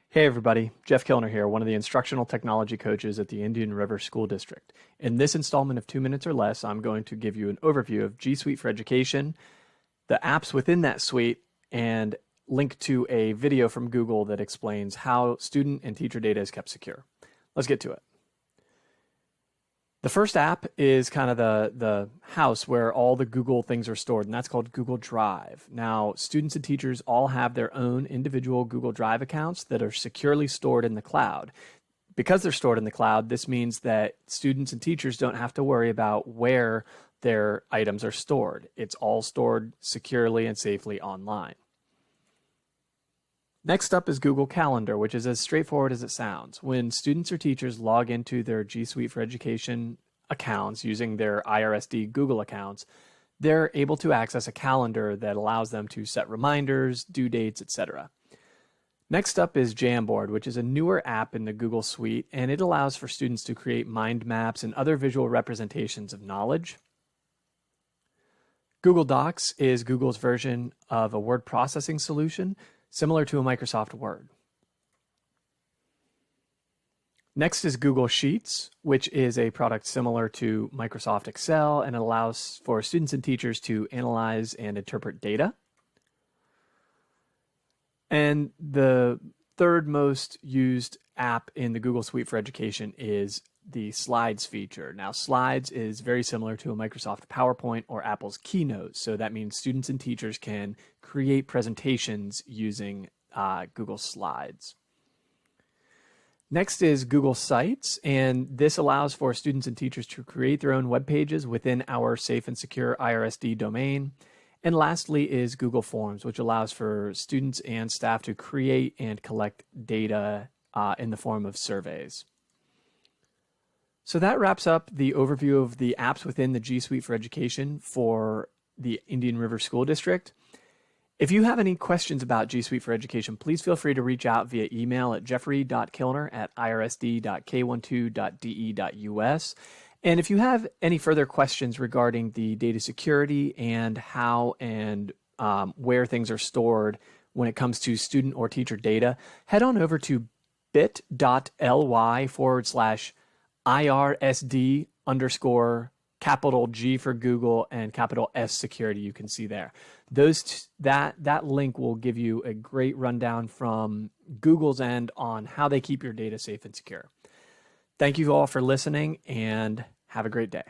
Hey everybody, Jeff Kilner here, one of the instructional technology coaches at the Indian River School District. In this installment of 2 Minutes or Less, I'm going to give you an overview of GSuite for Education, the apps within that suite, and link to a video from Google that explains how student and teacher data is kept secure. Let's get to it. The first app is kind of the house where all the Google things are stored, and that's called Google Drive. Now, students and teachers all have their own individual Google Drive accounts that are securely stored in the cloud. Because they're stored in the cloud, this means that students and teachers don't have to worry about where their items are stored. It's all stored securely and safely online. Next up is Google Calendar, which is as straightforward as it sounds. When students or teachers log into their GSuite for Education accounts using their IRSD Google accounts, they're able to access a calendar that allows them to set reminders, due dates, etc. Next up is Jamboard, which is a newer app in the Google Suite, and it allows for students to create mind maps and other visual representations of knowledge. Google Docs is Google's version of a word processing solution, similar to a Microsoft Word. Next is Google Sheets, which is a product similar to Microsoft Excel, and it allows for students and teachers to analyze and interpret data. And the third most used app in the Google Suite for Education is the Slides feature. Now, Slides is very similar to a Microsoft PowerPoint or Apple's Keynote. So that means students and teachers can create presentations using Google Slides. Next is Google Sites, and this allows for students and teachers to create their own web pages within our safe and secure IRSD domain. And lastly is Google Forms, which allows for students and staff to create and collect data in the form of surveys. So that wraps up the overview of the apps within the GSuite for Education for the Indian River School District. If you have any questions about GSuite for Education, please feel free to reach out via email at jeffrey.kilner@irsd.k12.de.us. And if you have any further questions regarding the data security and how and where things are stored when it comes to student or teacher data, head on over to bit.ly/IRSD _ capital G for Google and capital S security. You can see there. That link will give you a great rundown from Google's end on how they keep your data safe and secure. Thank you all for listening and have a great day.